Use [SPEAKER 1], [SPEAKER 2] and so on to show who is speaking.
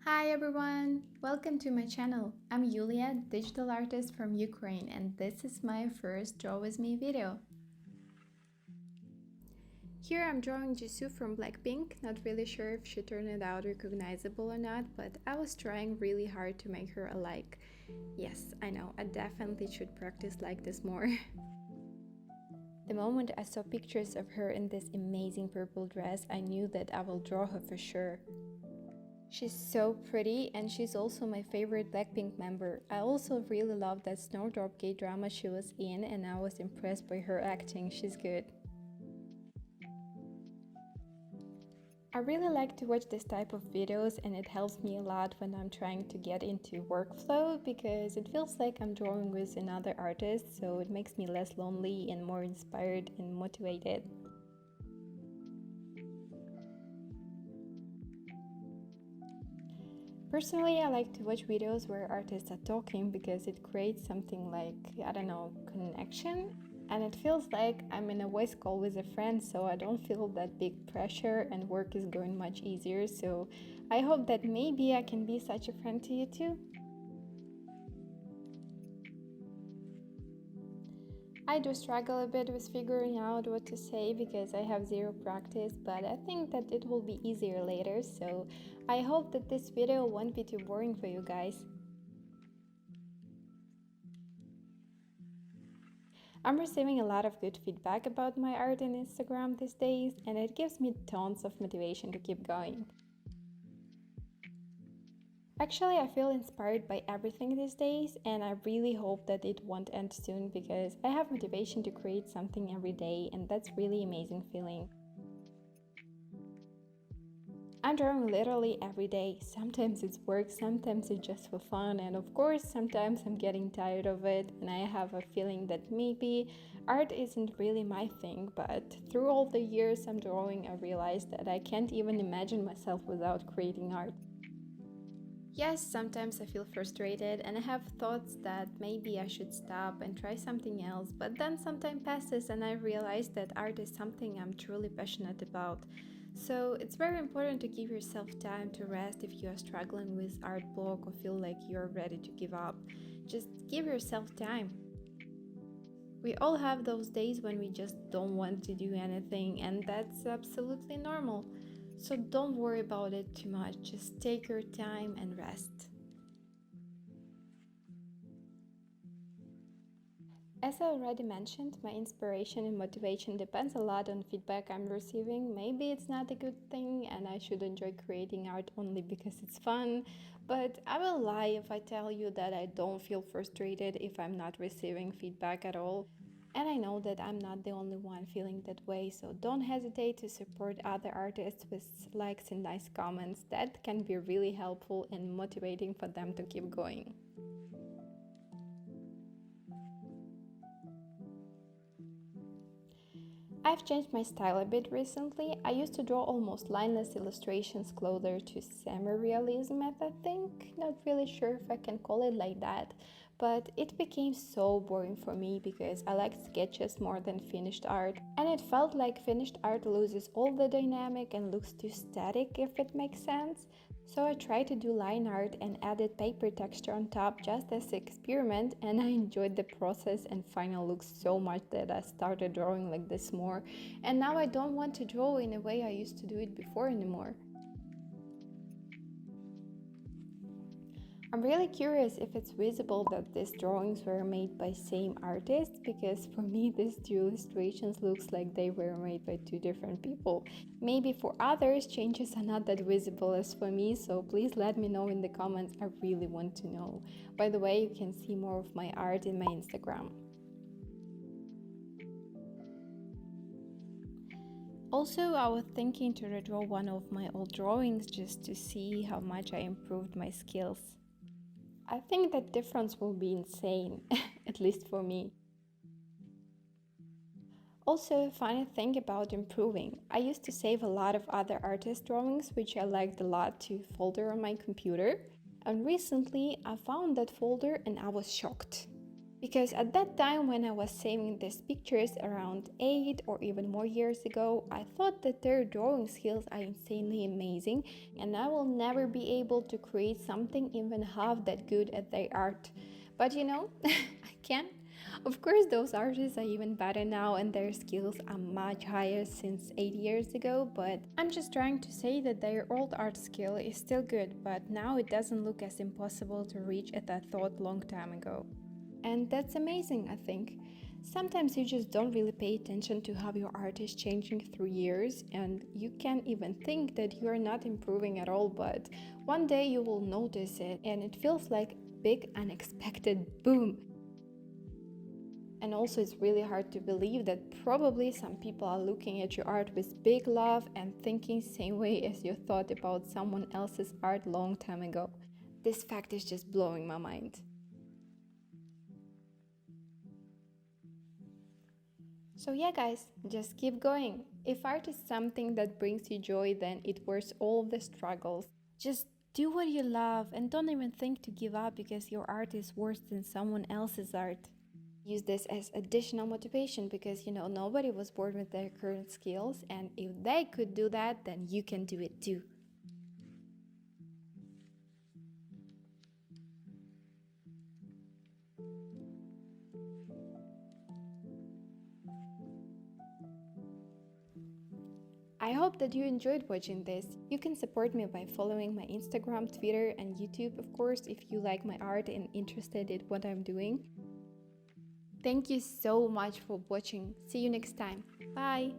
[SPEAKER 1] Hi everyone! Welcome to my channel. I'm Yulia, digital artist from Ukraine, and this is my first Draw With Me video. Here I'm drawing Jisoo from BLACKPINK, not really sure if she turned out recognizable or not, but I was trying really hard to make her alike. Yes, I know, I definitely should practice like this more. The moment I saw pictures of her in this amazing purple dress, I knew that I will draw her for sure. She's so pretty and she's also my favorite BLACKPINK member. I also really love that snowdrop K-drama she was in and I was impressed by her acting, she's good. I really like to watch this type of videos and it helps me a lot when I'm trying to get into workflow because it feels like I'm drawing with another artist, so it makes me less lonely and more inspired and motivated. Personally, I like to watch videos where artists are talking because it creates something like, I don't know, connection. And it feels like I'm in a voice call with a friend, so I don't feel that big pressure and work is going much easier. So I hope that maybe I can be such a friend to you too. I do struggle a bit with figuring out what to say because I have zero practice, but I think that it will be easier later, so I hope that this video won't be too boring for you guys. I'm receiving a lot of good feedback about my art on Instagram these days, and it gives me tons of motivation to keep going. Actually, I feel inspired by everything these days, and I really hope that it won't end soon because I have motivation to create something every day, and that's really amazing feeling. I'm drawing literally every day. Sometimes it's work, sometimes it's just for fun, and of course, sometimes I'm getting tired of it and I have a feeling that maybe art isn't really my thing, but through all the years I'm drawing, I realized that I can't even imagine myself without creating art. Yes, sometimes I feel frustrated and I have thoughts that maybe I should stop and try something else, but then some time passes and I realize that art is something I'm truly passionate about. So it's very important to give yourself time to rest if you are struggling with art block or feel like you're ready to give up. Just give yourself time. We all have those days when we just don't want to do anything, and that's absolutely normal. So don't worry about it too much, just take your time and rest. As I already mentioned, my inspiration and motivation depends a lot on feedback I'm receiving. Maybe it's not a good thing and I should enjoy creating art only because it's fun, but I will lie if I tell you that I don't feel frustrated if I'm not receiving feedback at all. And I know that I'm not the only one feeling that way, so don't hesitate to support other artists with likes and nice comments. That can be really helpful and motivating for them to keep going. I've changed my style a bit recently. I used to draw almost lineless illustrations closer to semi-realism, I think. Not really sure if I can call it like that, but it became so boring for me because I liked sketches more than finished art, and it felt like finished art loses all the dynamic and looks too static, if it makes sense. So I tried to do line art and added paper texture on top just as an experiment, and I enjoyed the process and final look so much that I started drawing like this more, and now I don't want to draw in a way I used to do it before anymore. I'm really curious if it's visible that these drawings were made by same artist, because for me these two illustrations looks like they were made by two different people. Maybe for others changes are not that visible as for me, so please let me know in the comments, I really want to know. By the way, you can see more of my art in my Instagram. Also, I was thinking to redraw one of my old drawings just to see how much I improved my skills. I think that difference will be insane, at least for me. Also, a funny thing about improving, I used to save a lot of other artist drawings which I liked a lot to folder on my computer, and recently I found that folder and I was shocked. Because at that time, when I was saving these pictures around 8 or even more years ago, I thought that their drawing skills are insanely amazing and I will never be able to create something even half that good at their art. But you know, I can. Of course, those artists are even better now and their skills are much higher since 8 years ago, but I'm just trying to say that their old art skill is still good, but now it doesn't look as impossible to reach as I thought long time ago. And that's amazing, I think. Sometimes you just don't really pay attention to how your art is changing through years, and you can even think that you are not improving at all, but one day you will notice it, and it feels like big unexpected boom. And also, it's really hard to believe that probably some people are looking at your art with big love and thinking same way as you thought about someone else's art long time ago. This fact is just blowing my mind. So yeah guys, just keep going. If art is something that brings you joy, then it worth all the struggles. Just do what you love and don't even think to give up because your art is worse than someone else's art. Use this as additional motivation because you know nobody was born with their current skills, and if they could do that, then you can do it too. I hope that you enjoyed watching this. You can support me by following my Instagram, Twitter, and YouTube, of course, if you like my art and interested in what I'm doing. Thank you so much for watching. See you next time. Bye!